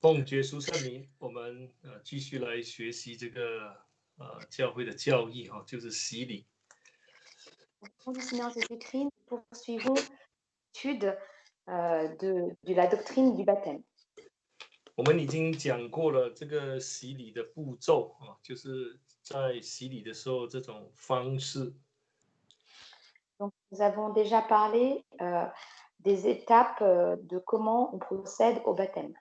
奉耶稣圣名，我们继续来学习这个教会的教义哈，就是洗礼。Au nom du Seigneur Jésus-Christ, nous poursuivons l'étude de la doctrine du baptême. 我们已经讲过了这个洗礼的步骤啊，就是在洗礼的时候这种方式。Donc, nous avons déjà parlé des étapes de comment on procède au baptême.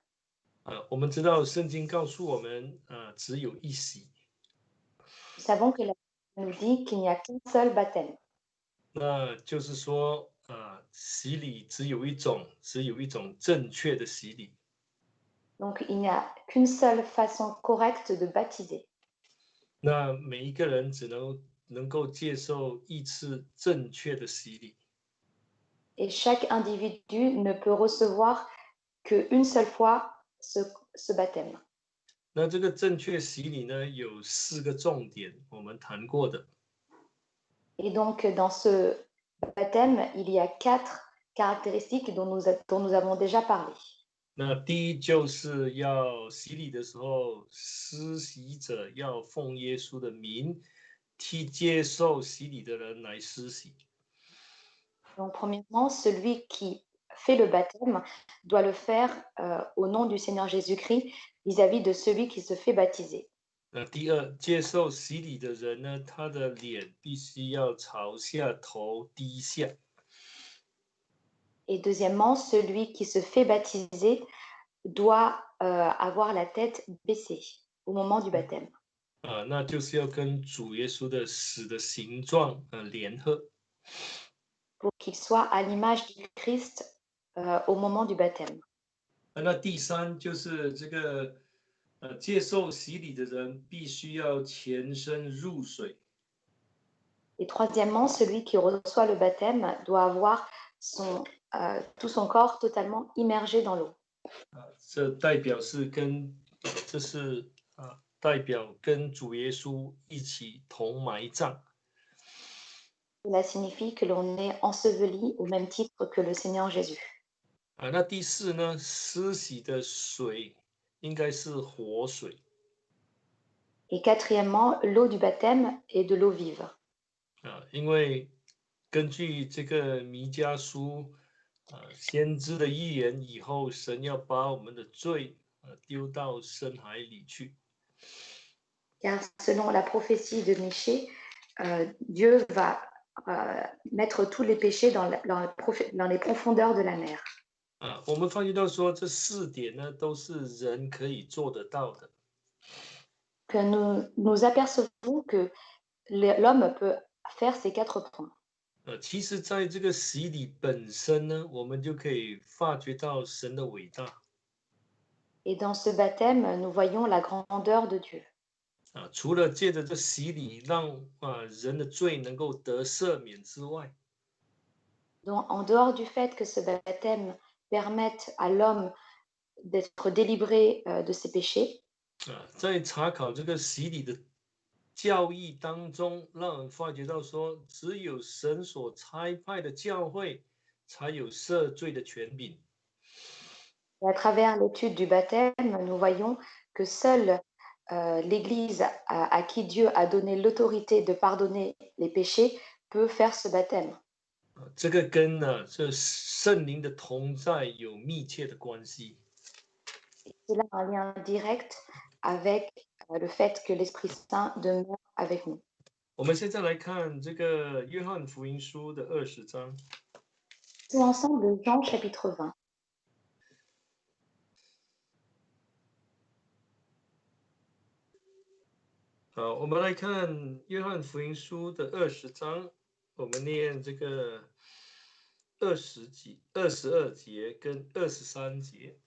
我们知道圣经告诉我们，只有一洗。Nous savons que la Bible nous dit qu'il n'y a qu'un seul baptême. 那就是说，洗礼只有一种正确的洗礼。Donc, il n'y a qu'une seule façon correcte de baptiser. 那每一个人只能够接受一次正确的洗礼。Et chaque individu ne peut recevoir qu'une seule fois ce baptême. 那这个正确洗礼呢，有4个重点，我们谈过的。Et donc, dans ce baptême, il y a 4 caractéristiques dont nous avons déjà parlé. 那第一就是要洗礼的时候，施洗者要奉耶稣的名，替接受洗礼的人来施洗。Donc, premièrement, celui qui fait le baptême doit le faire au nom du Seigneur Jésus-Christ vis-à-vis de celui qui se fait baptiser. 那第二，接受洗礼的人呢，他的脸必须要朝下，头低下。Et deuxièmement, celui qui se fait baptiser doit avoir la tête baissée au moment du baptême. 那就是要跟主耶稣的死的形状联合。Pour qu'il soit à l'image du Christ au moment du baptême. 那第三就是这个接受洗礼的人必须要全身入水。 Et troisièmement, celui qui reçoit le baptême doit avoir tout son corps totalement immergé dans l'eau. 这代表跟主耶稣一起同埋葬。 Cela signifie que l'on est enseveli au même titre que le Seigneur Jésus. 那第四呢，施洗的水应该是活水。 Et quatrièmement, l'eau du baptême est de l'eau vive. 因为根据这个弥迦书先知的预言，以后神要把我们的罪丢到深海里去。 Car selon la prophétie de Michée, Dieu va mettre tous les péchés dans les profondeurs de la mer. 我们发觉到说这4点呢，都是人可以做得到的。 Que nous apercevons que l'homme peut faire ces 4 points. 其实在这个洗礼本身呢，我们就可以发觉到神的伟大。 Et dans ce baptême, nous voyons la grandeur de Dieu. 除了借着这洗礼让人的罪能够得赦免之外， Donc, en dehors du fait que ce baptême permette à l'homme d'être délivré de ses péchés, 在查考这个洗礼的教义当中，让人发觉到说，只有神所差派的教会才有赦罪的权柄。 et à travers l'étude du baptême, nous voyons que seule l'Église à qui Dieu a donné l'autorité de pardonner les péchés peut faire ce baptême. 这个跟这圣灵的同在有密切的关系。 Cela a un lien direct avec le fait que l'Esprit Saint demeure avec nous. 我们现在来看这个约翰福音书的20章。 Tout ensemble, Jean chapitre 20. 好，我们来看约翰福音书的20章，我们念这个22节跟23节。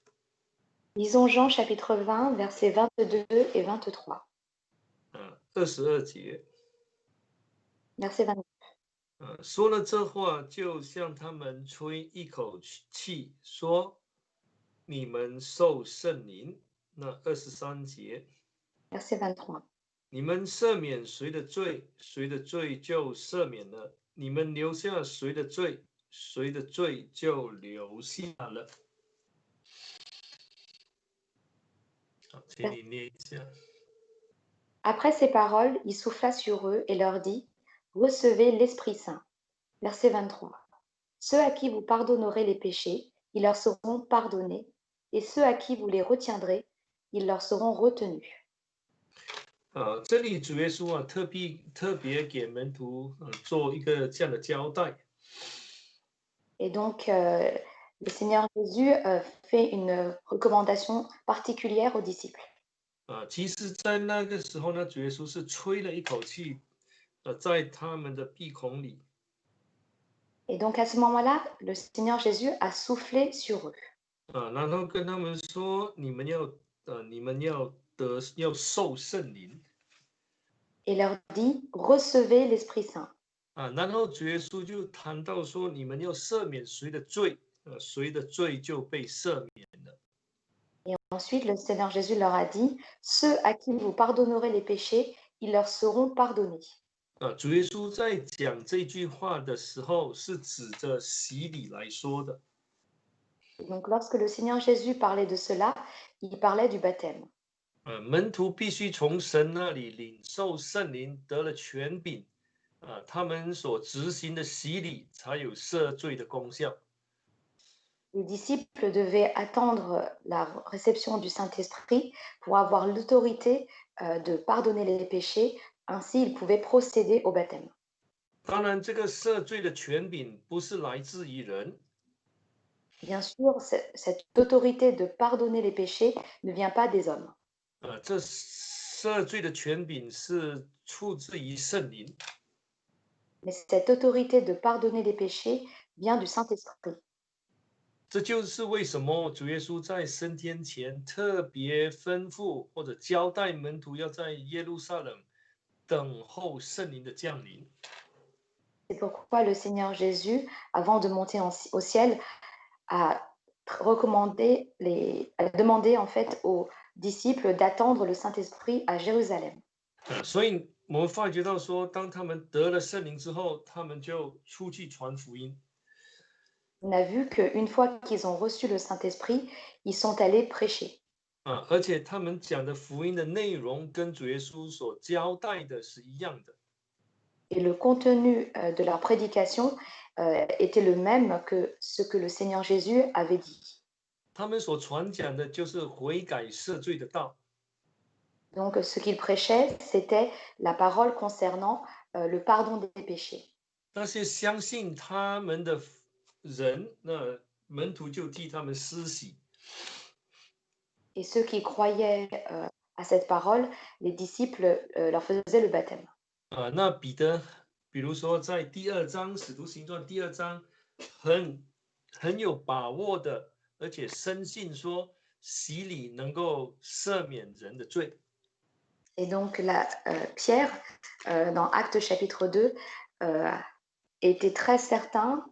Lisons Jean chapitre 20, versets 22 et 23. 22节。 Verset 22. 说了这话，就向他们吹一口气，说：“你们受圣灵。”那23节。 Verset 23. 你们赦免谁的罪，谁的罪就赦免了；你们留下谁的罪，谁的罪就留下了。好，请你念一下。 Après ces paroles, il souffla sur eux et leur dit, recevez l'Esprit Saint. Verset 23. Ceux à qui vous pardonnerez les péchés, ils leur seront pardonnés, et ceux à qui vous les retiendrez, ils leur seront retenus. 这里主耶稣特别给门徒做一个这样的交代。 Et donc, le Seigneur Jésus fait une recommandation particulière aux disciples. 其实，在那个时候呢，主耶稣是吹了一口气，在他们的鼻孔里， Et donc, à ce moment-là, le Seigneur Jésus a soufflé sur eux 然后跟他们说：你们要受圣灵。 et leur dit, recevez l'Esprit Saint. 然后主耶稣就谈到说：你们要赦免谁的罪，谁的罪就被赦免了。 Et ensuite, le Seigneur Jésus leur a dit, ceux à qui vous pardonnerez les péchés, ils leur seront pardonnés. 主耶稣在讲这句话的时候，是指着洗礼来说的。 Et donc, lorsque le Seigneur Jésus parlait de cela, il parlait du baptême. 门徒必须从神那里领受圣灵，得了权柄，他们所执行的洗礼才有赦罪的功效。 Les disciples devaient attendre la réception du Saint-Esprit pour avoir l'autorité de pardonner les péchés, ainsi ils pouvaient procéder au baptême. 当然，这个赦罪的权柄不是来自于人， Bien sûr, cette autorité de pardonner les péchés ne vient pas des hommes, 这赦罪的权柄是出自于圣灵。 mais cette autorité de pardonner les péchés vient du Saint-Esprit. 这就是为什么主耶稣在升天前特别吩咐或者交代门徒要在耶路撒冷等候圣灵的降临。 C'est pourquoi le Seigneur Jésus, avant de monter au ciel, a demandé en fait aux disciples d'attendre le Saint-Esprit à Jérusalem. 所以我们发觉到说，当他们得了圣灵之后，他们就出去传福音。 On a vu qu'une fois qu'ils ont reçu le Saint-Esprit, ils sont allés prêcher. 而且他们讲的福音的内容跟主耶稣所交代的是一样的。 Et le contenu de leur prédication était le même que ce que le Seigneur Jésus avait dit. 他们所传讲的就是悔改赦罪的道。 Donc, ce qu'ils prêchaient, c'était la parole concernant le pardon des péchés. 那些相信他们的人，那门徒就替他们施洗。 Et ceux qui croyaient à cette parole, les disciples leur faisaient le baptême. 那彼得，比如说在第2章《使徒行传》第2章，很有把握的，而且深信说洗礼能够赦免人的罪。 Et donc, Pierre, dans Actes chapitre 2, était très certain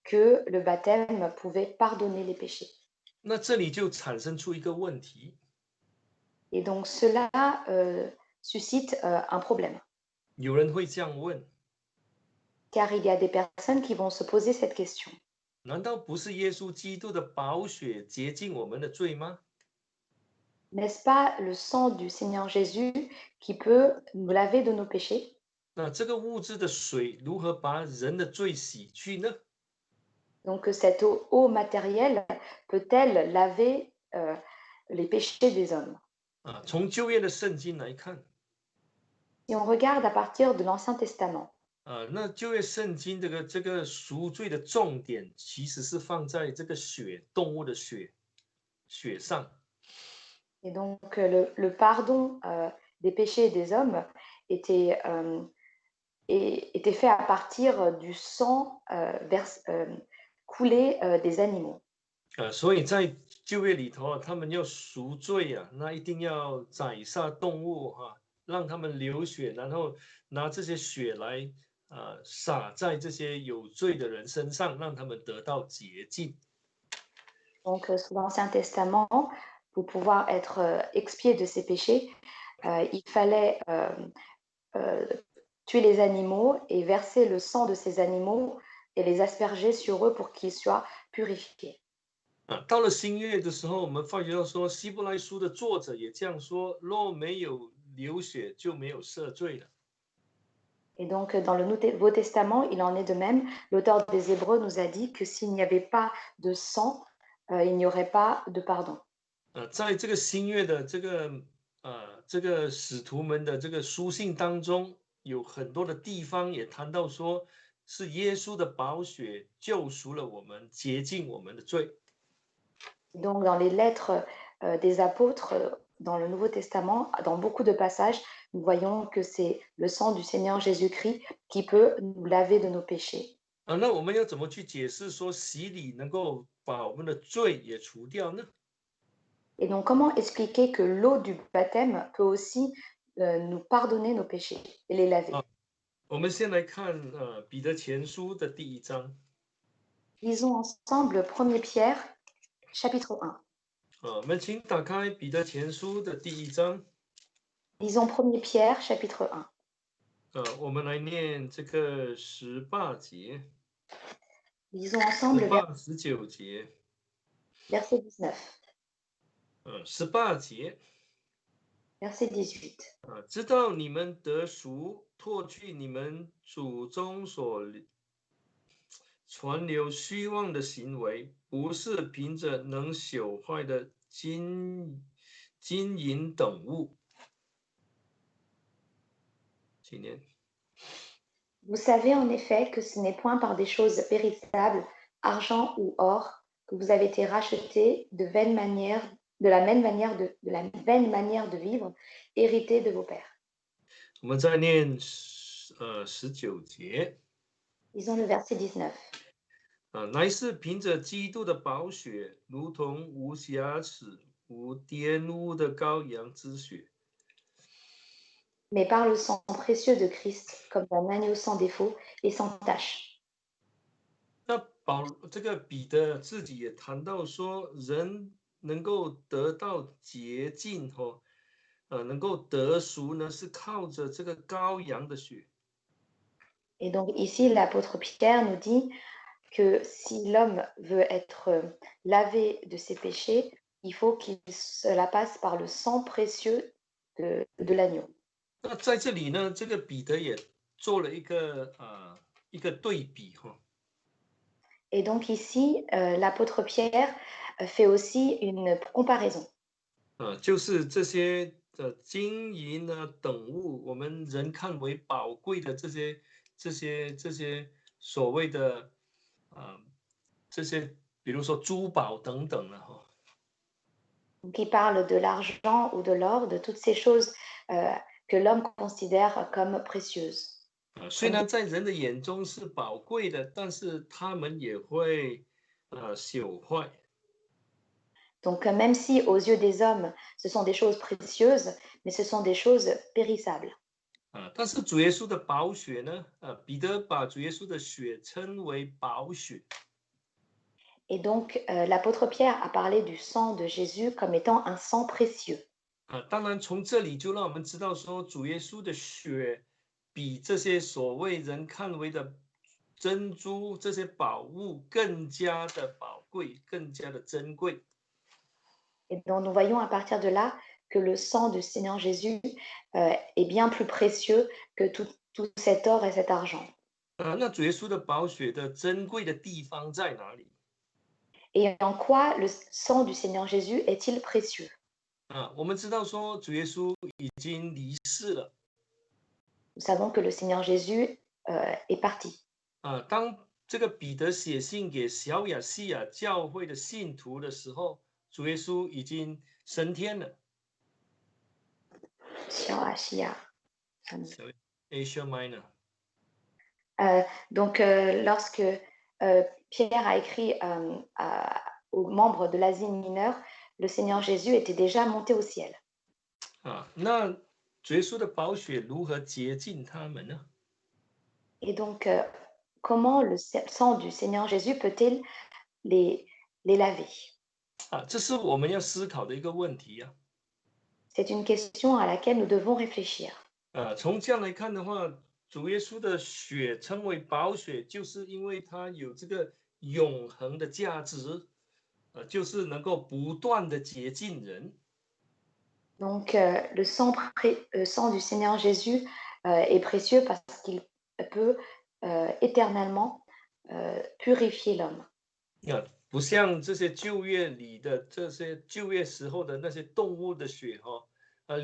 que le baptême pouvait pardonner les péchés. 那这里就产生出一个问题， Et donc, cela suscite un problème. 有人会这样问： Car il y a des personnes qui vont se poser cette question. 难道不是耶稣基督的宝血洁净我们的罪吗？ N'est-ce pas le sang du Seigneur Jésus qui peut nous laver de nos péchés? 那这个物质的水如何把人的罪洗去呢？ Donc, cette eau matérielle peut-elle laver les péchés des hommes? 从旧约的圣经来看， Si on regarde à partir de l'Ancien Testament, 那旧约圣经这个赎罪的重点其实是放在这个血，动物的血上。 et donc le pardon des péchés des hommes était fait à partir du sang coulé des animaux. 所以在旧约里头他们要赎罪那一定要宰杀动物让他们流血，然后拿这些血来洒在这些有罪的人身上，让他们得到洁净。 Donc, sous l'Ancien Testament, pour pouvoir être expié de ses péchés, il fallait tuer les animaux et verser le sang de ces animaux et les asperger sur eux pour qu'ils soient purifiés. 到了新约的时候，我们发觉到说，希伯来书的作者也这样说：若没有流血，就没有赦罪了。Et donc, dans le Nouveau Testament, il en est de même. L'auteur des Hébreux nous a dit que s'il n'y avait pas de sang, il n'y aurait pas de pardon. 在这个新约的这个使徒们的这个书信当中，有很多的地方也谈到说，是耶稣的宝血救赎了我们，洁净我们的罪。Donc, dans les lettres des apôtres, dans le Nouveau Testament, dans beaucoup de passages, nous voyons que c'est le sang du Seigneur Jésus-Christ qui peut nous laver de nos péchés. 那我们要怎么去解释说洗礼能够把我们的罪也除掉呢？ Et donc, comment expliquer que l'eau du baptême peut aussi nous pardonner nos péchés et les laver? 我们先来看彼得前书的第1章。 Lisons ensemble 1 Pierre, chapitre 1. 我们请打开彼得前书的第1章。 Lisons 1 Pierre, chapitre 1. 我们来念这个18节。 Lisons ensemble 19节。 verset 19. 18节。 Verset 18. 知道你们得赎，脱去你们祖宗所传流虚妄的行为，不是凭着能朽坏的金银等物。请念。 Vous savez en effet que ce n'est point par des choses périssables, argent ou or, que vous avez été rachetés de la vaine manière de vivre, héritée de vos pères. 我们再念19节。 Lisons le verset 19. 乃是凭着基督的宝血，如同无瑕疵、无玷污的羔羊之血。 Mais par le sang précieux de Christ, comme d'un agneau sans défaut et sans tache. 那这个彼得自己也谈到说，人能够得到洁净能够得赎呢，是靠着这个羔羊的血。 Et donc ici, l'apôtre Pierre nous dit que si l'homme veut être lavé de ses péchés, il faut qu'il cela passe par le sang précieux de l'agneau. 那在这里呢，这个彼得也做了一个对比哈。 Et donc ici, l'apôtre Pierre fait aussi une comparaison. 就是这些金银等物，我们人看为宝贵的这些所谓的这些，比如说珠宝等等了哈。 Donc il parle de l'argent ou de l'or, de toutes ces choses que l'homme considère comme précieuses. 虽然在人的眼中是宝贵的，但是他们也会朽坏。 Donc même si aux yeux des hommes, ce sont des choses précieuses, mais ce sont des choses périssables. 但是主耶稣的宝血呢？彼得把主耶稣的血称为宝血。 Et donc l'apôtre Pierre a parlé du sang de Jésus comme étant un sang précieux. 当然从这里就让我们知道说，主耶稣的血比这些所谓人看为的珍珠这些宝物更加的宝贵，更加的珍贵。 Et donc nous voyons à partir de là que le sang du Seigneur Jésus est bien plus précieux que tout cet or et cet argent. 那主耶稣的宝血的珍贵的地方在哪里？ Et en quoi le sang du Seigneur Jésus est-il précieux? 我们知道说主耶稣已经离世了。 Nous savons que le Seigneur Jésus est parti. 当这个彼得写信给小亚细亚教会的信徒的时候，主耶稣已经升天了。 Asia Minor. Donc lorsque Pierre a écrit aux membres de l'Asie mineure, le Seigneur Jésus était déjà monté au ciel. 那主耶稣的宝血如何洁净他们呢？ Et donc comment le sang du Seigneur Jésus peut-il les laver? 这是我们要思考的一个问题啊。 C'est une question à laquelle nous devons réfléchir. 从这样来看的话，主耶稣的血称为宝血，就是因为它有这个永恒的价值。就是能够不断的洁净人。Donc, le sang du Seigneur Jésus est précieux parce qu'il peut éternellement purifier l'homme. 不像这些旧约里的这些旧约时候的那些动物的血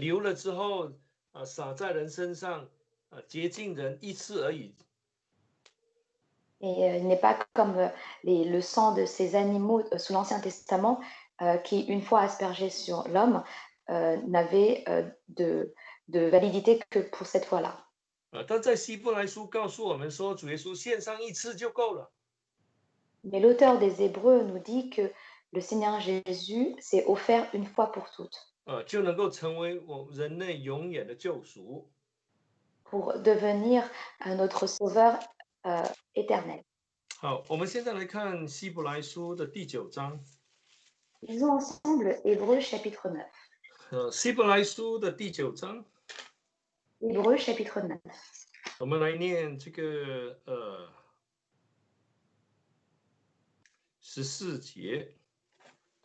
流了之后洒在人身上洁净人一次而已。Et il n'est pas comme le sang de ces animaux sous l'Ancien Testament qui, une fois aspergé sur l'homme, n'avait de validité que pour cette fois-là. 但在希伯来书告诉我们说，主耶稣献上一次就够了。Mais l'auteur des Hébreux nous dit que le Seigneur Jésus s'est offert une fois pour toutes 就能够成为我人类永远的救赎。 pour devenir notre sauveur éternel. 好，我们现在来看希伯来书的第9章。Lisons ensemble Hébreux chapitre 9. 希伯来书的第9章， Hébreux chapitre 9. 我们来念这个14节。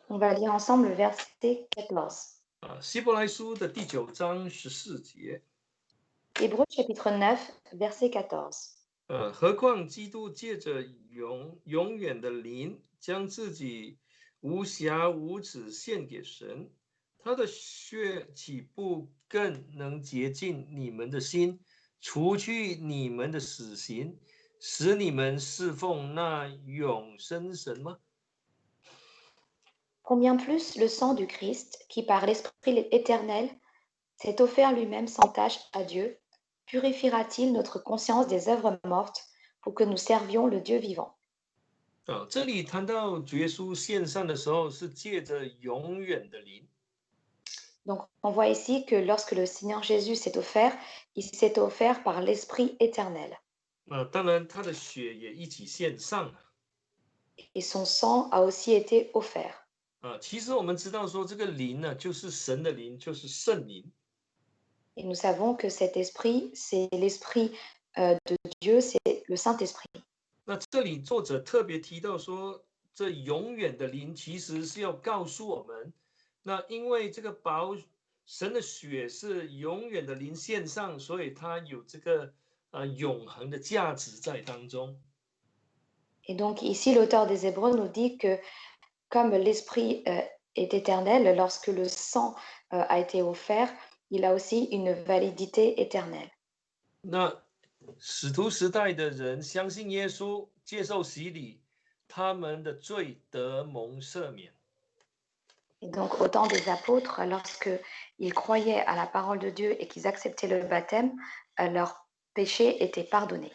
On va lire ensemble le verset 14. 希伯来书的第9章14节。 Hébreux chapitre 9, verset 14. 何况基督借着永远的灵，将自己无瑕无疵献给神，他的血岂不更能洁净你们的心，除去你们的死刑，使你们侍奉那永生神吗？ Combien plus le sang du Christ, qui par l'Esprit éternel s'est offert lui-même sans tache à Dieu, purifiera-t-il notre conscience des œuvres mortes pour que nous servions le Dieu vivant? 这里谈到主耶稣献上的时候，是借着永远的灵。 Donc, on voit ici que lorsque le Seigneur Jésus s'est offert, il s'est offert par l'Esprit éternel. 当然，他的血也一起献上了。 Et son sang a aussi été offert. 其实我们知道说，这个灵呢，就是神的灵，就是圣灵。 Et nous savons que cet esprit, c'est l'esprit de Dieu, c'est le Saint-Esprit. 那这里作者特别提到说，这永远的灵其实是要告诉我们，那因为这个神的血是永远的灵献上，所以它有这个永恒的价值在当中。 Et donc ici, l'auteur des Hébreux nous dit que comme l'esprit est éternel, lorsque le sang a été offert, il a aussi une validité éternelle. 那使徒时代的人相信耶稣，接受洗礼，他们的罪得蒙赦免。 Et donc, au temps des apôtres, lorsqu'ils croyaient à la parole de Dieu et qu'ils acceptaient le baptême, leurs péchés étaient pardonnés.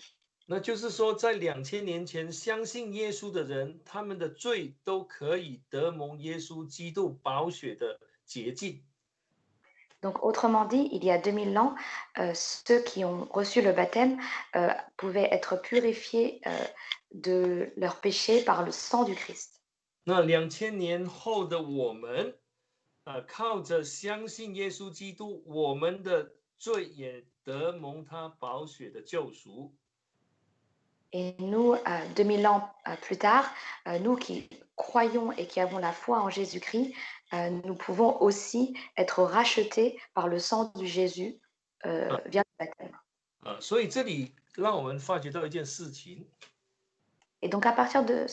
那就是说，在2000年前相信耶稣的人，他们的罪都可以得蒙耶稣基督宝血的洁净。 Donc, autrement dit, il y a 2000 ans, ceux qui ont reçu le baptême pouvaient être purifiés de leurs péchés par le sang du Christ. 那2000年后的我们，靠着相信耶稣基督，我们的罪也得蒙他宝血的救赎。 Et nous, 2000 ans plus tard, nous qui croyons et qui avons la foi en Jésus-Christ, nous pouvons aussi être rachetés par le sang de Jésus via le baptême. 所以这里让我们发觉到一件事情， Et donc à partir de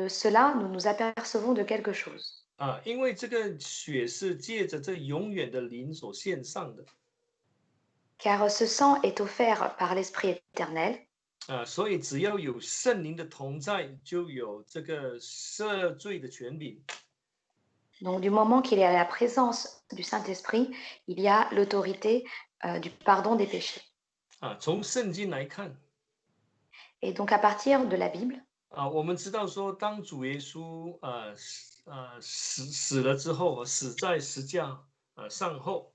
cela, nous nous apercevons de quelque chose. 因为这个血是借着这永远的灵所献上的。 Car ce sang est offert par l'Esprit éternel. 所以只要有圣灵的同在，就有这个赦罪的权柄。 Donc du moment qu'il y a la présence du Saint-Esprit, il y a l'autorité du pardon des péchés. 从圣经来看， Et donc à partir de la Bible, 我们知道说，当主耶稣死了之后，死在十架上后，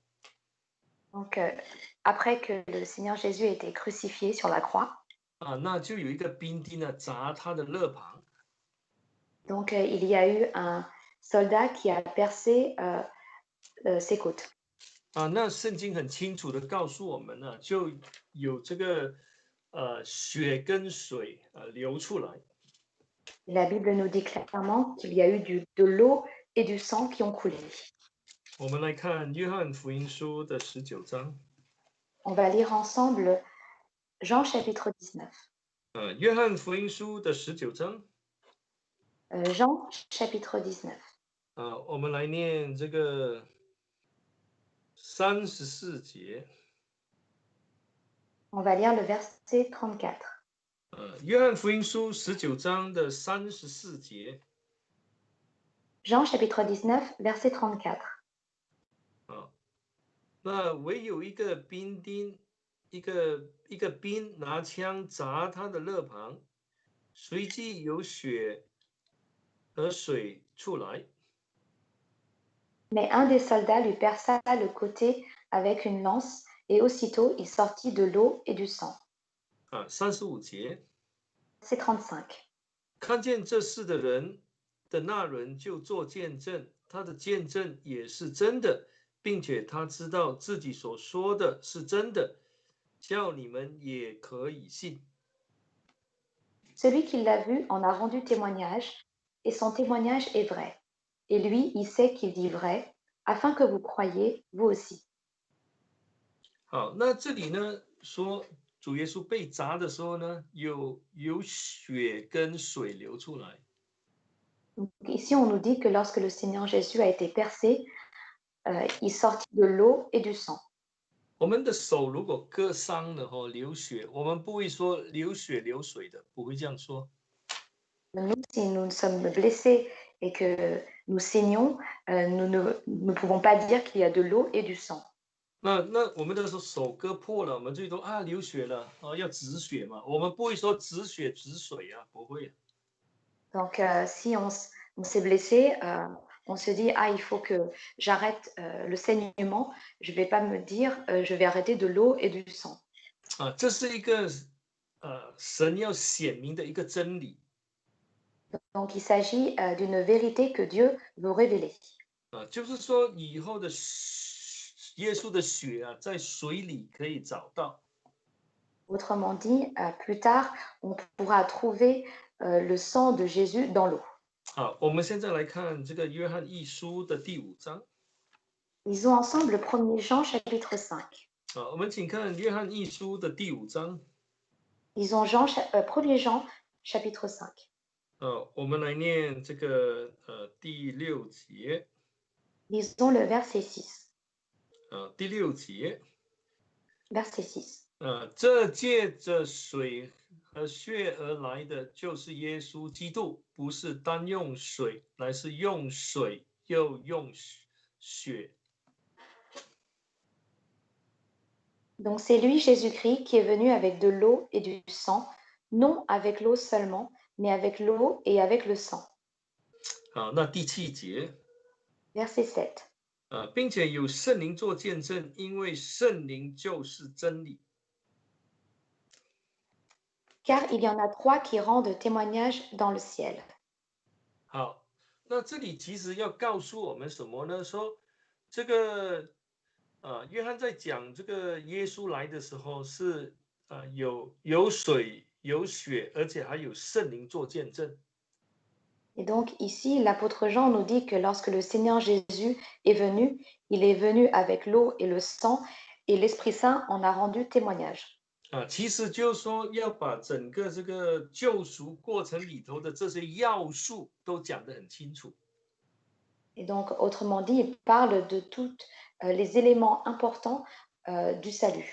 donc après que le Seigneur Jésus ait été crucifié sur la croix, 那就有一个兵丁呢砸他的肋旁。 donc il y a eu un soldat qui a percé ses côtes. 那圣经很清楚的告诉我们呢，就有这个血跟水流出来。Et la Bible nous dit clairement qu'il y a eu de l'eau et du sang qui ont coulé. 我们来看约翰福音书的19章。On va lire ensemble Jean chapitre 19. 约翰福音书的19章。Jean chapitre 19. 我们来念这个34节。On va lire le verset 34. 约翰福音书19章的34节。Jean chapitre 19, verset 34. 那唯有一个兵丁，一个兵拿枪砸他的肋旁，随即有血和水出来。Mais un des soldats lui perça le côté avec une lance, et aussitôt il sortit de l'eau et du sang. 35节。C'est 35. 看见这事的人的那人就做见证，他的见证也是真的，并且他知道自己所说的是真的，叫你们也可以信。Celui qui l'a vu en a rendu témoignage, et son témoignage est vrai. Et lui, il sait qu'il dit vrai, afin que vous croyiez, vous aussi. 好，那这里呢说主耶稣被砸的时候呢，有血跟水流出来。Donc, ici, on nous dit que lorsque le Seigneur Jésus a été percé, il sortit de l'eau et du sang. 我们的手如果割伤了流血，我们不会说流血流水的，不会这样说。Nous, si nous sommes blessés et que nous saignons, nous ne pouvons pas dire qu'il y a de l'eau et du sang. 那我们的手割破了，我们最多流血了要止血嘛，我们不会说止血止水啊，不会。Donc, si on s'est blessé, on se dit il faut que j'arrête le saignement. Je vais pas me dire je vais arrêter de l'eau et du sang. 这是一个神要显明的一个真理。Donc, il s'agit d'une vérité que Dieu veut révéler. 就是说以后的耶稣的血在水里可以找到。Autrement dit, plus tard, on pourra trouver le sang de Jésus dans l'eau. 好，我们现在来看这个约翰一书的第5章。Lisons ensemble le 1er Jean chapitre 5. 我们请看约翰一书的第5章。Lisons 1er Jean chapitre 5. 我们来念这个第6节。Lisons le verset 6. 第6节。Verset 6. 这借着水和血而来的，就是耶稣基督，不是单用水，乃是用水又用血。Donc c'est lui, Jésus-Christ, qui est venu avec de l'eau et du sang, non avec l'eau seulement, mais avec l'eau et avec le sang. 好，那第7节。Verset 7. 并且有圣灵做见证，因为圣灵就是真理。Car il y en a 3 qui rendent témoignage dans le ciel. 好，那这里其实要告诉我们什么呢？说这个约翰在讲这个耶稣来的时候是有水有血，而且还有圣灵做见证。Et donc ici, l'apôtre Jean nous dit que lorsque le Seigneur Jésus est venu, il est venu avec l'eau et le sang, et l'Esprit Saint en a rendu témoignage. 其实就是说要把整个这个救赎过程里头的这些要素都讲得很清楚。Et donc, autrement dit, il parle de tous les éléments importants du salut.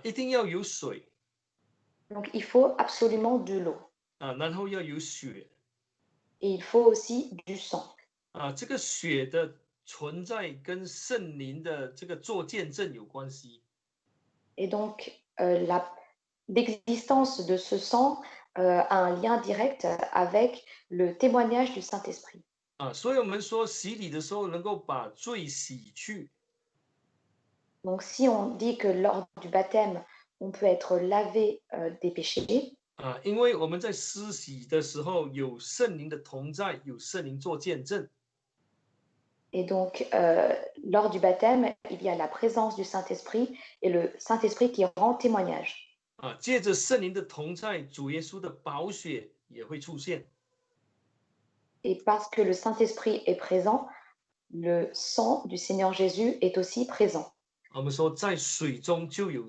一定要有水。Donc, il faut absolument de l'eau. 然后要有血。Et il faut aussi du sang. 这个血的存在跟圣灵的这个做见证有关系。Et donc, l'existence de ce sang a un lien direct avec le témoignage du Saint-Esprit. 所以我们说洗礼的时候能够把罪洗去。Donc, si on dit que lors du baptême, on peut être lavé des péchés, 因为我们在施洗的时候有圣灵的同在，有圣灵做见证。Et donc, lors du baptême, il y a la présence du Saint-Esprit et le Saint-Esprit qui rend témoignage. 借着圣灵的同在，主耶稣的宝血也会出现。et parce que le Saint-Esprit est présent, le sang du Seigneur Jésus est aussi présent. 我们说，在水中就有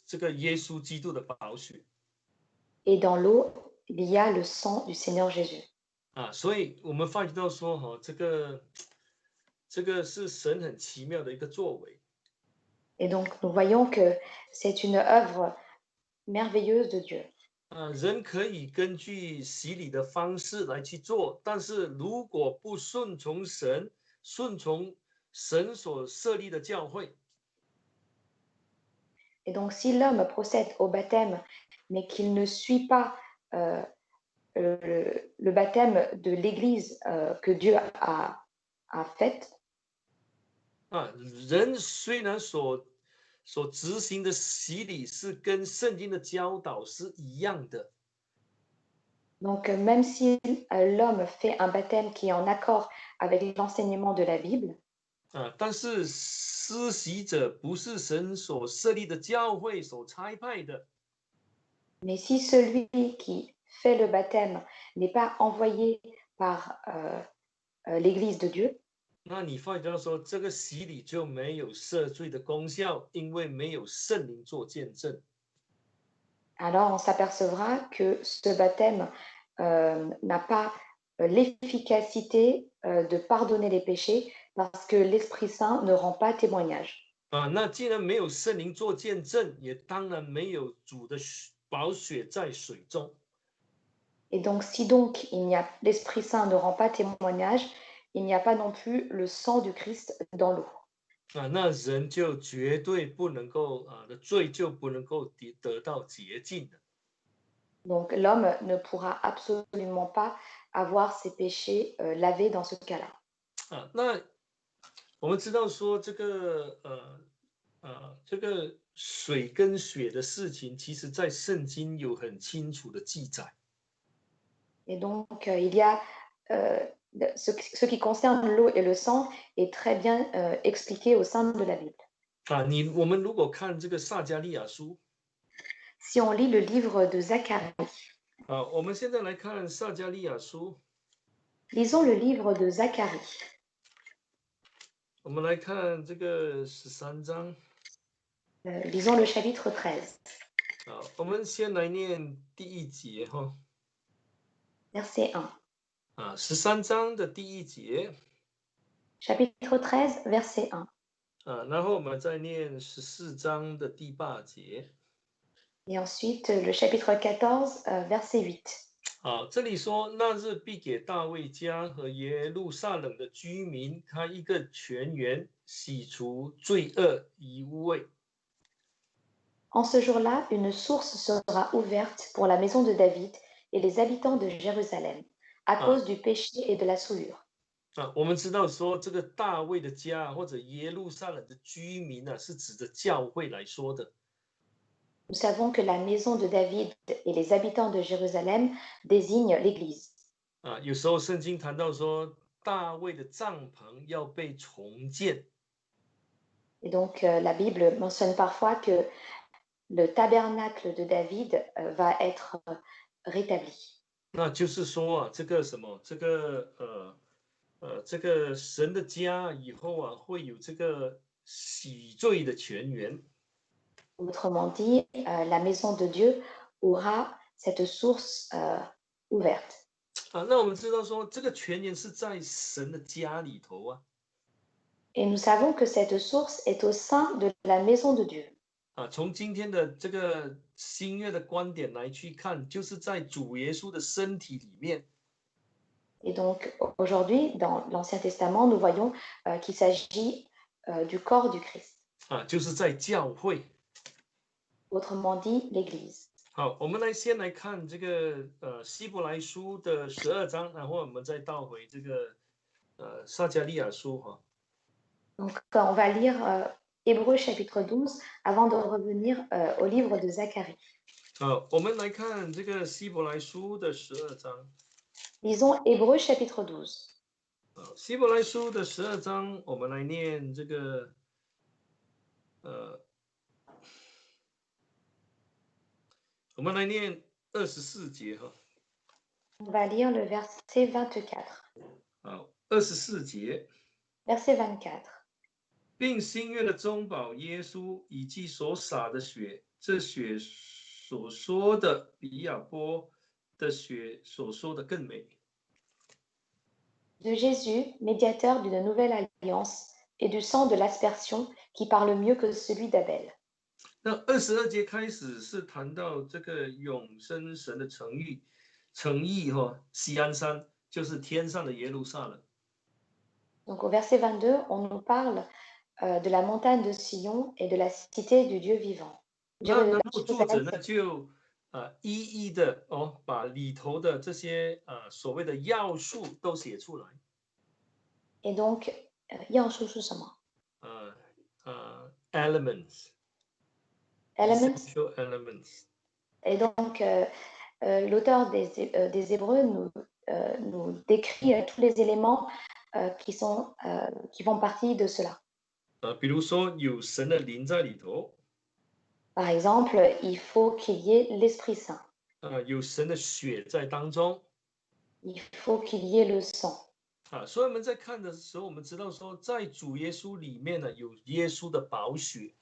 这个耶稣基督的宝血 Et dans l'eau, il y a le sang du Seigneur Jésus. 啊，所以我们发觉到说，哈，这个是神很奇妙的一个作为 Et donc, nous voyons que c'est une œuvre merveilleuse de Dieu. 啊，人可以根据洗礼的方式来去做，但是如果不顺从神，顺从神所设立的教会 Et donc, si l'homme procède au baptême, mais qu'il ne suit pas euh, le baptême de l'Église que Dieu a faite, 啊，人虽然所执行的洗礼是跟圣经的教导是一样的， donc même si l'homme fait un baptême qui est en accord avec l'enseignement de la Bible, 啊，但是施洗者不是神所设立的教会所差派的， mais si celui qui fait le baptême n'est pas envoyé par l'Église de Dieu, 那你发觉到说这个洗礼就没有赦罪的功效，因为没有圣灵做见证。 alors on s'apercevra que ce baptême n'a pas l'efficacité de pardonner les péchés parce que l'Esprit Saint ne rend pas témoignage. 啊，那既然没有圣灵做见证，也当然没有主的宝血在水中。 Et donc, si donc l'Esprit Saint ne rend pas témoignage, il n'y a pas non plus le sang du Christ dans l'eau. 啊，那人就绝对不能够的罪就不能够得到洁净的。 Donc, l'homme ne pourra absolument pas avoir ses péchés lavés dans ce cas-là. 啊，那我们知道说这个水跟血的事情，其实在圣经有很清楚的记载。 Et donc, il y a ce qui concerne l'eau et le sang est très bien expliqué au sein de la Bible. 啊，我们如果看这个撒迦利亚书 Si on lit le livre de Zacharie, 啊，我们现在来看撒迦利亚书， lisons le livre de Zacharie. 我们来看这个13章 Lisons le chapitre 13, 啊，我们先来念第一节哈 verset 1. 啊，13章的第一节 Chapitre 13, verset 1. 啊，然后我们再念14章的第8节 Et ensuite, le chapitre 14, verset 8. 啊，这里说那日必给大卫家和耶路撒冷的居民开一个泉源，洗除罪恶与污秽。 En ce jour-là, une source sera ouverte pour la maison de David et les habitants de Jérusalem, à cause du péché et de la souillure. 啊，我们知道说这个大卫的家或者耶路撒冷的居民呢，是指着教会来说的。 Nous savons que la maison de David et les habitants de Jérusalem désignent l'Église. 啊，有时候圣经谈到说大卫的帐篷要被重建， Et donc, la Bible mentionne parfois que le tabernacle de David va être rétabli. 那就是说啊，这个什么，这个神的家以后啊，会有这个洗罪的泉源。 Autrement dit, la maison de Dieu aura cette source ouverte. 啊，那我们知道说这个泉源是在神的家里头啊。 Et nous savons que cette source est au sein de la maison de Dieu. 啊，从今天的这个新约的观点来去看，就是在主耶稣的身体里面。 Et donc aujourd'hui, dans l'Ancien Testament, nous voyons qu'il s'agit du corps du Christ. 啊，就是在教会。 Autrement dit, l'Église. 好，我们先来看这个希伯来书的12章，然后我们再倒回这个撒迦利亚书哈。 Donc on va lire Hébreux chapitre 12 avant de revenir au livre de Zacharie. 好，我们来看这个希伯来书的12章。 Lisons Hébreux chapitre 12. 好，希伯来书的12章，我们来念这个我们来念24节哈。On va lire le verset 24. 好，24节，Verset 24. 并新约的中保耶稣以及所洒的血，这血所说的比亚波的血所说的更美。De Jésus, médiateur d'une nouvelle alliance, et du sang de l'aspersion qui parle mieux que celui d'Abel. 那22节开始是谈到这个永生神的诚意西安山就是天上的耶路撒冷。 Donc au verset 22, on nous parle de la montagne de Sion et de la cité du Dieu vivant. 那 La 然后作者 Jérusalem, 呢就一一的把里头的这些所谓的要素都写出来。 et donc, 要素是什么？ elements Elements. essential elements。 Et donc, l'auteur des Hébreux nous décrit tous les éléments qui font partie de cela. 比如说有神的灵在里头， Par exemple, il faut qu'il y ait l'Esprit Saint. 有神的血在当中。 Il faut qu'il y ait le sang. 所以我们在看的时候，我们知道说，在主耶稣里面呢，有耶稣的宝血。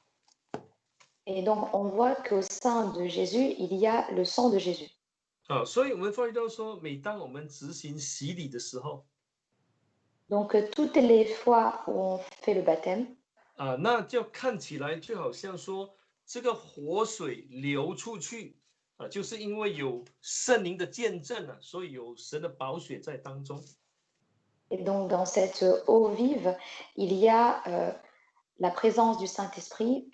Et donc, on voit qu'au sein de Jésus, il y a le sang de Jésus. 所以我们发觉到说，每当我们执行洗礼的时候， Donc, toutes les fois où on fait le baptême, 那就看起来就好像说，这个活水流出去，就是因为有圣灵的见证所以有神的宝血在当中。 et donc dans cette eau vive, il y a la présence du Saint-Esprit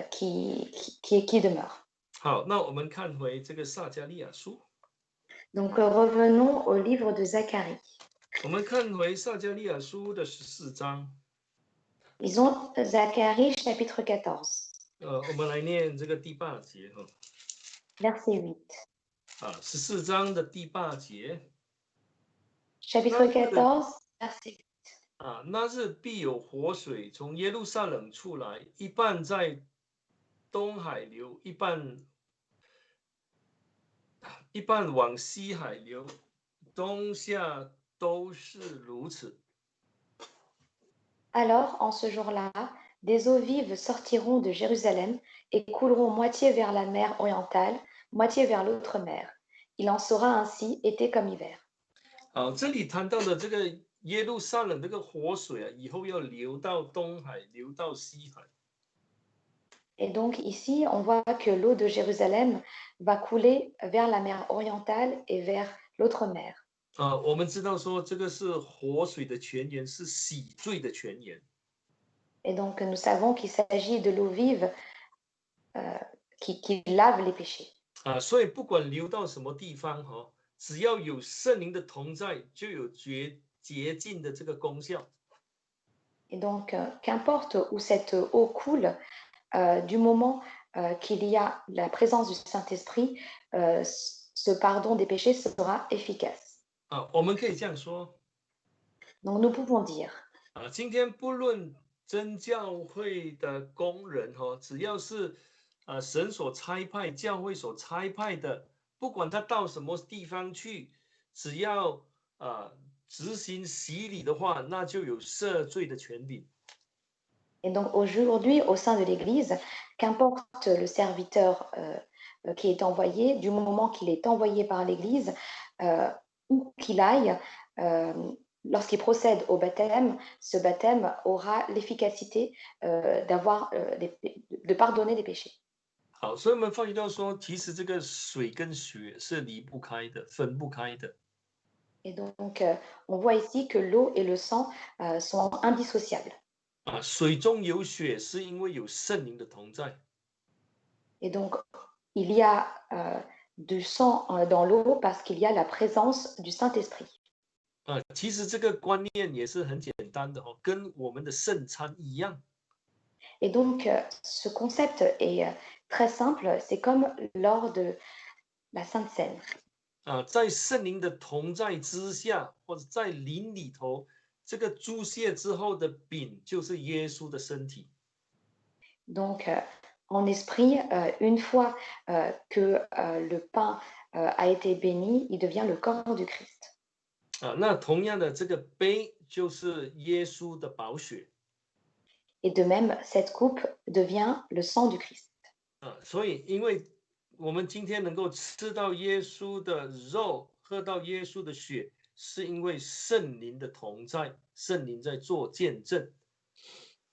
qui demeure. 好，那我们看回这个撒迦利亚书， Donc, revenons au livre de Zacharie. 我们看回撒迦利亚书的14章。 Lisons Zacharie chapitre 14, 我们来念这个第8节verset 8. 14章的第8节。 Chapitre 14, verset 8. 那日必有活水从耶路撒冷出来，一半在东海流，一半往西海流，冬夏都是如此。 Alors, en ce jour-là, des eaux vives sortiront de Jérusalem et couleront moitié vers la mer orientale, moitié vers l'autre mer. Il en sera ainsi été comme hiver. 这里谈到的这个耶路撒冷这个活水以后要流到东海，流到西海。 Et donc ici, on voit que l'eau de Jérusalem va couler vers la mer orientale et vers l'autre mer. 我们知道说这个是活水的泉源，是洗罪的泉源。 Et donc nous savons qu'il s'agit de l'eau vive qui lave les péchés. 所以不管流到什么地方只要有圣灵的同在，就有洁净的这个功效。 Et donc, qu'importe où cette eau coule, du moment qu'il y a la présence du Saint-Esprit, ce pardon des péchés sera efficace. 我们可以这样说 Donc, nous pouvons dire, 今天不论真教会的工人只要是神所差派、教会所差派的，不管他到什么地方去，只要执行洗礼的话，那就有赦罪的权柄。 et donc aujourd'hui, au sein de l'Église, qu'importe le serviteur qui est envoyé, du moment qu'il est envoyé par l'Église, où qu'il aille, lorsqu'il procède au baptême, ce baptême aura l'efficacité de pardonner les péchés. 好，所以我们发觉到说，其实这个水跟血是离不开的，分不开的。 Et donc, on voit ici que l'eau et le sang sont indissociables. 水中有血是因为有圣灵的同在。 Et donc, il y a du sang dans l'eau parce qu'il y a la présence du Saint-Esprit. 其实这个观念也是很简单的跟我们的圣餐一样。 Et donc, ce concept est très simple, c'est comme lors de la Sainte Seine. 在圣灵的同在之下，或者在灵里头，这个注谢之后的饼就是耶稣的身体。 Donc, en esprit, une fois que le pain a été béni, il devient le corps du Christ. 那同样的，这个杯就是耶稣的宝血 Et de même, cette coupe devient le sang du Christ. 所以因为我们今天能够吃到耶稣的肉，喝到耶稣的血，是因为圣灵的同在，圣灵在做见证。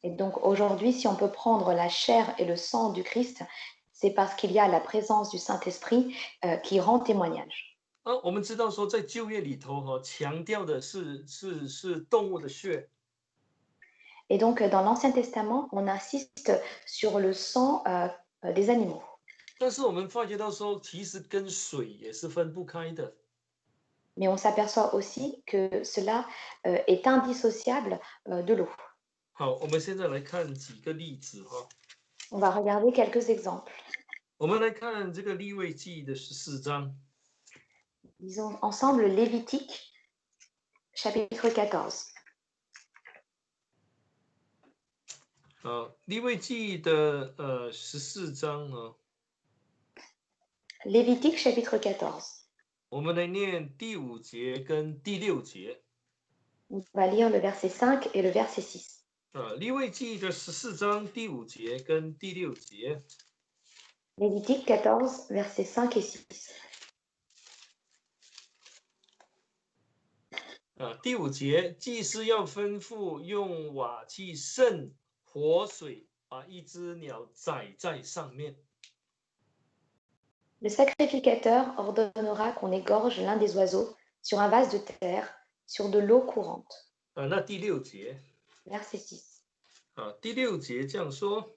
Et donc aujourd'hui, si on peut prendre la chair et le sang du Christ, c'est parce qu'il y a la présence du Saint-Esprit qui rend témoignage. 我们知道说，在旧约里头强调的是动物的血， Et donc dans l'Ancien Testament, on insiste sur le sang des animaux. 但是我们发觉到说，其实跟水也是分不开的。 Mais on s'aperçoit aussi que cela est indissociable de l'eau. 好，我们现在来看几个例子On va regarder quelques exemples. 我们来看这个利未记的14章。 Lisons ensemble Lévitique, chapitre 14. 利未记的14章 Lévitique, chapitre 14. 我们来念第5节跟第6节。 On va lire le verset 5 et le verset 6. 利未记的14章第5节跟第6节。 Lévitique 14, versets 5 et 6. 第5节，祭司要吩咐用瓦器盛活水，把一只鸟宰在上面。 Le sacrificateur ordonnera qu'on égorge l'un des oiseaux sur un vase de terre, sur de l'eau courante. 那第6节， Verset 6. 第6节这样说：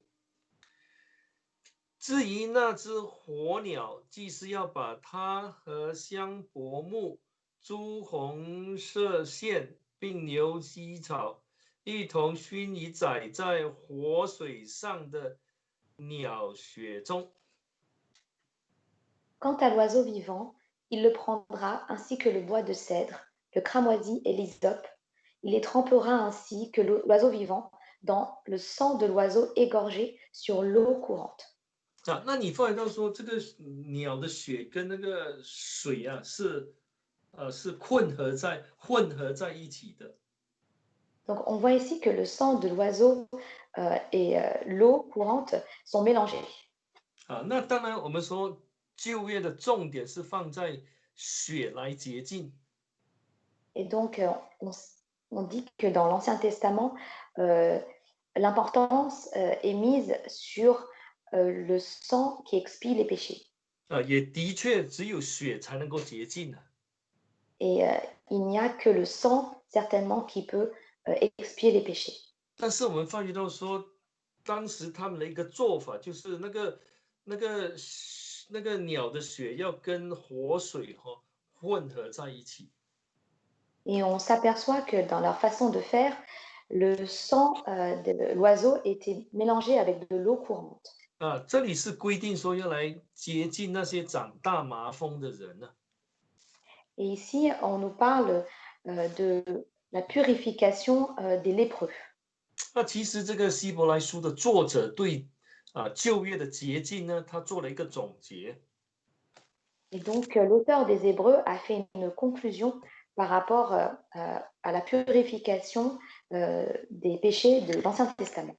至于那只活鸟，祭司要把它和香柏木、朱红色线并牛膝草一同熏以宰在活水上的鸟血中。 Quant à l'oiseau vivant, il le prendra ainsi que le bois de cèdre, le cramoisi et l'hysope. Il les trempera ainsi que l'oiseau vivant dans le sang de l'oiseau égorgé sur l'eau courante. 那你发现到说，这个鸟的血跟那个水是混合在一起的。 Donc on voit ici que le sang de l'oiseau et l'eau courante sont mélangés. 那当然我们说旧约的重点是放在血来洁净。 Et donc on dit que dans l'Ancien Testament, l'importance est mise sur le sang qui expie les péchés. 也的确只有血才能够洁净。 Et il n'y a que le sang, certainement, qui peut expier les péchés. 但是我们发觉到说，当时他们的一个做法就是那个鸟的血要跟活水混合在一起。 Et on s'aperçoit que dans leur façon de faire, le sang de l'oiseau était mélangé avec de l'eau courante. 这里是规定说要来洁净那些长大麻风的人呢。 Et ici, on nous parle de la purification des lépreux. 其实这个希伯来书的作者对旧约的洁净呢，他做了一个总结。 Et donc, l'auteur des Hébreux a fait une conclusion par rapport à la purification des péchés de l'Ancien Testament.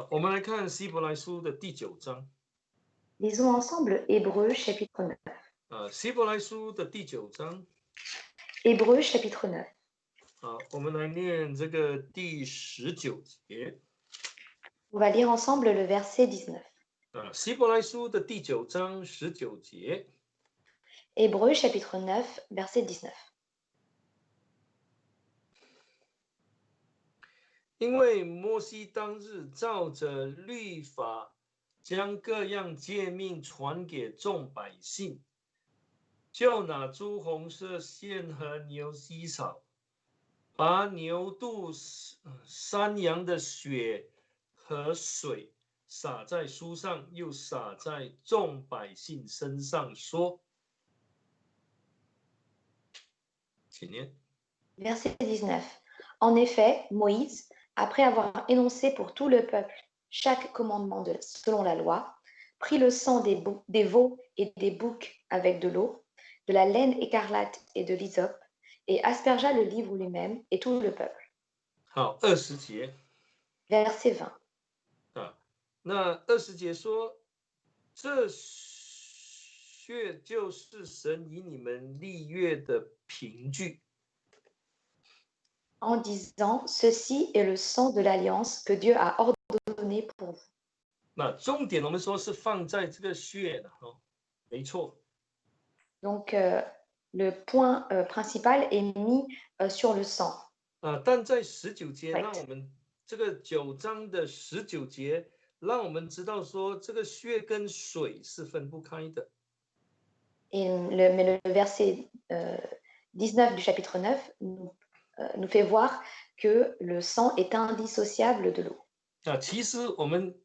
我们来看希伯来书的第9章。 Lisons ensemble Hébreux chapitre 9. 希伯来书的第9章。 Hébreux chapitre 9. 我们来念这个第19节。 On va lire ensemble le verset 19. 希伯来书的第9章19节。 Hébreux chapitre 9, verset 19. 因为摩西当日照着律法，将各样诫命传给众百姓，就拿朱红色线和牛膝草，把牛肚、山羊的血和水洒在书上，又洒在众百姓身上，说：请念。 Verset 19. En effet, Moïse, après avoir énoncé pour tout le peuple chaque commandement selon la loi, prit le sang des veaux et des boucs avec de l'eau, de la laine écarlate et de l'hysope, et aspergea le livre lui-même et tout le peuple. 好，20节 Verset 20. 啊，那20节说，这血就是神以你们立约的凭据。En disant, ceci est le sang de l'alliance que Dieu a ordonné pour vous. 那重点我们说是放在这个血的哦，没错。Donc, le point principal est mis sur le sang. 但在19节，让 Correct. 我们这个9章的19节，让我们知道说，这个血跟水是分不开的。Mais le verset 19 du chapitre 9 nous fait voir que le sang est indissociable de l'eau. 其实我们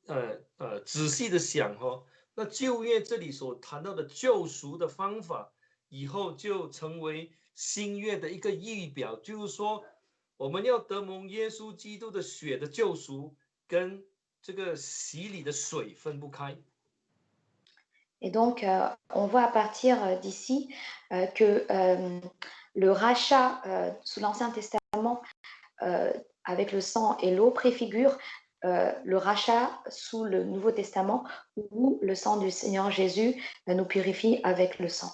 仔细的想哦，那旧约这里所谈到的救赎的方法，以后就成为新约的一个预表，就是说我们要得蒙耶稣基督的血的救赎，跟这个洗礼的水分不开。Et donc, on voit à partir d'ici que le rachat sous l'Ancien Testament avec le sang et l'eau préfigure le rachat sous le Nouveau Testament où le sang du Seigneur Jésus nous purifie avec le sang.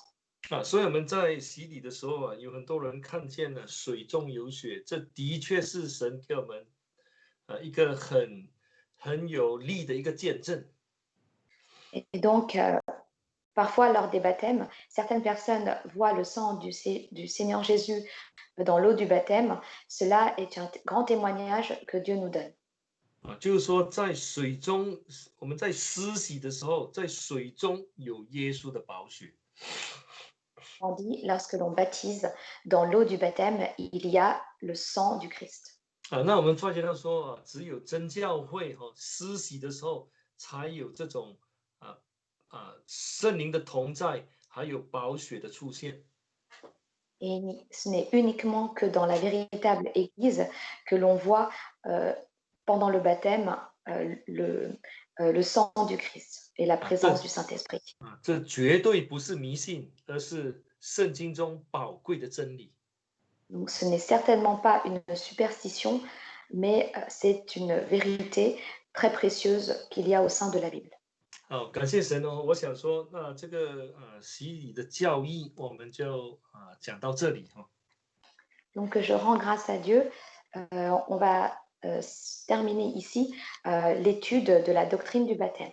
所以我们在洗礼的时候有很多人看见了水中有血，这的确是神给我们一个很有力的一个见证。Et donc, parfois, lors des baptêmes, certaines personnes voient le sang du Seigneur Jésus dans l'eau du baptême. Cela est un grand témoignage que Dieu nous donne. 就是说在水中，我们在施洗的时候，在水中有耶稣的宝血。On dit, lorsque l'on baptise, dans l'eau du baptême, il y a le sang du Christ. 那我们发觉到说只有真教会施洗的时候，才有这种圣灵的同在，还有宝血的出现。Et ce n'est uniquement que dans la véritable Église que l'on voit pendant le baptême le sang du Christ et la présence du Saint-Esprit. 这绝对不是迷信，而是圣经中宝贵的真理。Donc, ce n'est certainement pas une superstition, mais c'est une vérité très précieuse qu'il y a au sein de la Bible. 好，感谢神哦！我想说，那这个洗礼的教义，我们就讲到这里哈。Donc, je rends grâce à Dieu. On va terminer ici l'étude de la doctrine du baptême.